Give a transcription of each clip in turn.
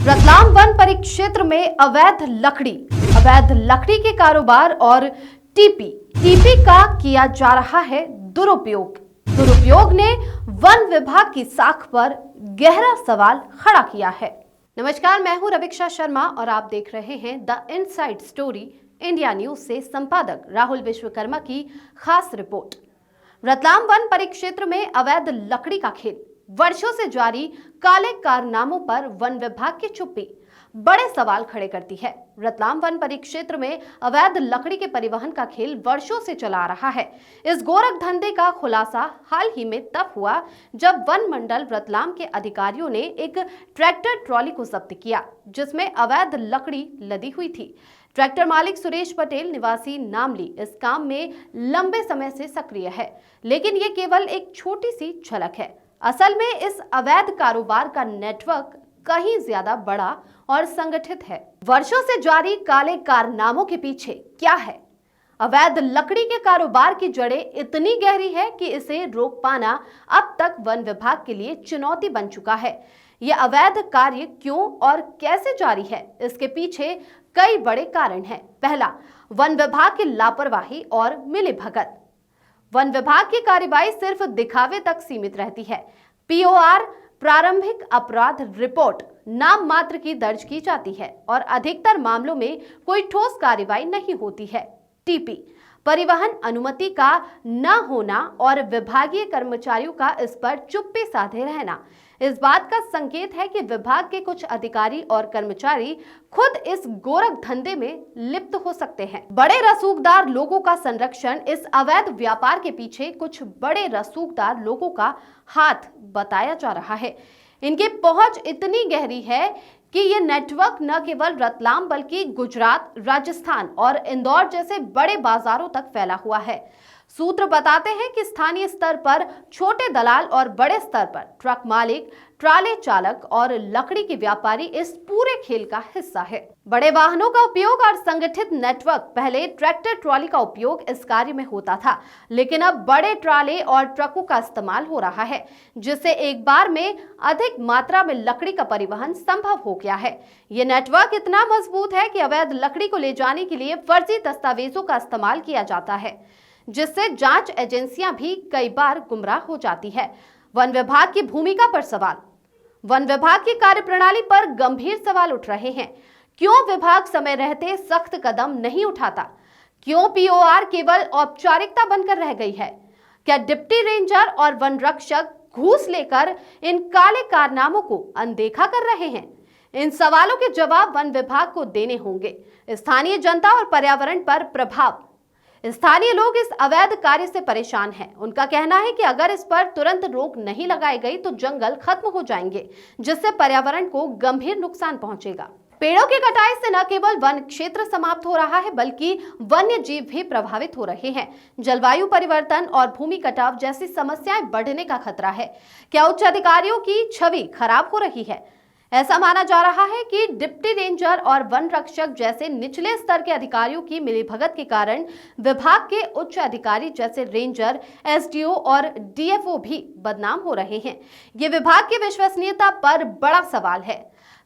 Ratlam one परिक्षेत्र में अवैध लकड़ी के कारोबार और टीपी का किया जा रहा है दुरुपयोग ने वन विभाग की साख पर गहरा सवाल खड़ा किया है। नमस्कार, मैं हूं रविक्षा शर्मा और आप देख रहे हैं the inside story India news से संपादक राहुल विश्वकर्मा की खास रिपोर्ट। रतलाम वन परिक्षेत्र में अवैध लकड़ी का खेल, वर्षों से जारी काले कारनामों पर वन विभाग की चुप्पी बड़े सवाल खड़े करती है। रतलाम वन परिक्षेत्र में अवैध लकड़ी के परिवहन का खेल वर्षों से चला आ रहा है। इस गोरख धंधे का खुलासा हाल ही में तब हुआ जब वन मंडल रतलाम के अधिकारियों ने एक ट्रैक्टर ट्रॉली को जब्त किया जिसमें अवैध लकड़ी लदी हुई थी। ट्रैक्टर मालिक सुरेश पटेल निवासी नामली इस काम में लंबे समय से सक्रिय है, लेकिन ये केवल एक छोटी सी झलक है। असल में इस अवैध कारोबार का नेटवर्क कहीं ज्यादा बड़ा और संगठित है। वर्षों से जारी काले कारनामों के पीछे क्या है? अवैध लकड़ी के कारोबार की जड़ें इतनी गहरी है कि इसे रोक पाना अब तक वन विभाग के लिए चुनौती बन चुका है। यह अवैध कार्य क्यों और कैसे जारी है, इसके पीछे कई बड़े कारण हैं। पहला, वन विभाग की लापरवाही और मिलीभगत। वन विभाग की कार्यवाही सिर्फ दिखावे तक सीमित रहती है। पीओआर प्रारंभिक अपराध रिपोर्ट नाम मात्र की दर्ज की जाती है और अधिकतर मामलों में कोई ठोस कार्रवाई नहीं होती है। टीपी परिवहन अनुमति का न होना और विभागीय कर्मचारियों का इस पर चुप्पी साधे रहना इस बात का संकेत है कि विभाग के कुछ अधिकारी और कर्मचारी खुद इस गोरख धंधे में लिप्त हो सकते हैं। बड़े रसूखदार लोगों का संरक्षण। इस अवैध व्यापार के पीछे कुछ बड़े रसूखदार लोगों का हाथ बताया जा रहा है। इनकी पहुंच इतनी गहरी है कि ये नेटवर्क न केवल रतलाम बल्कि गुजरात, राजस्थान और इंदौर जैसे बड़े बाजारों तक फैला हुआ है। सूत्र बताते हैं कि स्थानीय स्तर पर छोटे दलाल और बड़े स्तर पर ट्रक मालिक, ट्राले चालक और लकड़ी के व्यापारी इस पूरे खेल का हिस्सा है। बड़े वाहनों का उपयोग और संगठित नेटवर्क। पहले ट्रैक्टर ट्रॉली का उपयोग इस कार्य में होता था, लेकिन अब बड़े ट्राले और ट्रकों का इस्तेमाल हो रहा है, जिससे एक बार में अधिक मात्रा में लकड़ी का परिवहन संभव हो गया है। ये नेटवर्क इतना मजबूत है कि अवैध लकड़ी को ले जाने के लिए फर्जी दस्तावेजों का इस्तेमाल किया जाता है, जिससे जांच एजेंसियां भी कई बार गुमराह हो जाती है। वन विभाग की भूमिका पर सवाल। वन विभाग की कार्यप्रणाली पर गंभीर सवाल उठ रहे हैं। क्यों विभाग समय रहते सख्त कदम नहीं उठाता? क्यों पीओआर केवल औपचारिकता बनकर रह गई है? क्या डिप्टी रेंजर और वन रक्षक घूस लेकर इन काले कारनामों को अनदेखा कर रहे हैं? इन सवालों के जवाब वन विभाग को देने होंगे। स्थानीय जनता और पर्यावरण पर प्रभाव। स्थानीय लोग इस अवैध कार्य से परेशान हैं। उनका कहना है कि अगर इस पर तुरंत रोक नहीं लगाई गई तो जंगल खत्म हो जाएंगे, जिससे पर्यावरण को गंभीर नुकसान पहुंचेगा। पेड़ों की कटाई से न केवल वन क्षेत्र समाप्त हो रहा है बल्कि वन्य जीव भी प्रभावित हो रहे हैं। जलवायु परिवर्तन और भूमि कटाव जैसी समस्याएं बढ़ने का खतरा है। क्या उच्च अधिकारियों की छवि खराब हो रही है? ऐसा माना जा रहा है कि डिप्टी रेंजर और वन रक्षक जैसे निचले स्तर के अधिकारियों की मिलीभगत के कारण विभाग के उच्च अधिकारी जैसे रेंजर, एसडीओ और डीएफओ भी बदनाम हो रहे हैं। ये विभाग की विश्वसनीयता पर बड़ा सवाल है।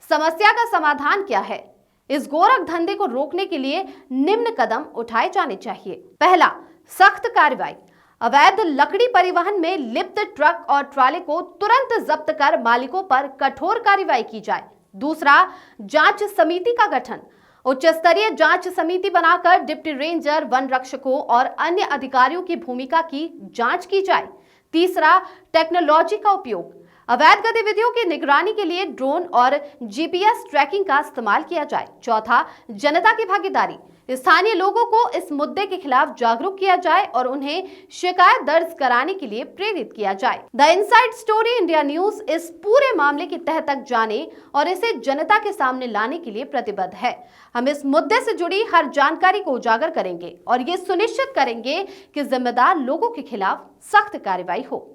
समस्या का समाधान क्या है? इस गोरख धंधे को रोकने के लिए निम्न कदम उठाए जाने चाहिए। पहला, सख्त कार्रवाई। अवैध लकड़ी परिवहन में लिप्त ट्रक और ट्राले को तुरंत जब्त कर मालिकों पर कठोर कार्रवाई की जाए। दूसरा, जांच समिति का गठन। उच्च स्तरीय जांच समिति बनाकर डिप्टी रेंजर, वन रक्षकों और अन्य अधिकारियों की भूमिका की जांच की जाए। तीसरा, टेक्नोलॉजी का उपयोग। अवैध गतिविधियों की निगरानी के लिए ड्रोन और जीपीएस ट्रैकिंग का इस्तेमाल किया जाए। चौथा, जनता की भागीदारी। स्थानीय लोगों को इस मुद्दे के खिलाफ जागरूक किया जाए और उन्हें शिकायत दर्ज कराने के लिए प्रेरित किया जाए। The inside story India news इस पूरे मामले की तह तक जाने और इसे जनता के सामने लाने के लिए प्रतिबद्ध है। हम इस मुद्दे से जुड़ी हर जानकारी को उजागर करेंगे और ये सुनिश्चित करेंगे कि जिम्मेदार लोगों के खिलाफ सख्त कार्रवाई हो।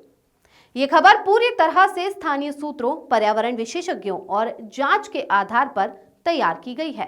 ये खबर पूरी तरह से स्थानीय सूत्रों, पर्यावरण विशेषज्ञों और जांच के आधार पर तैयार की गई है।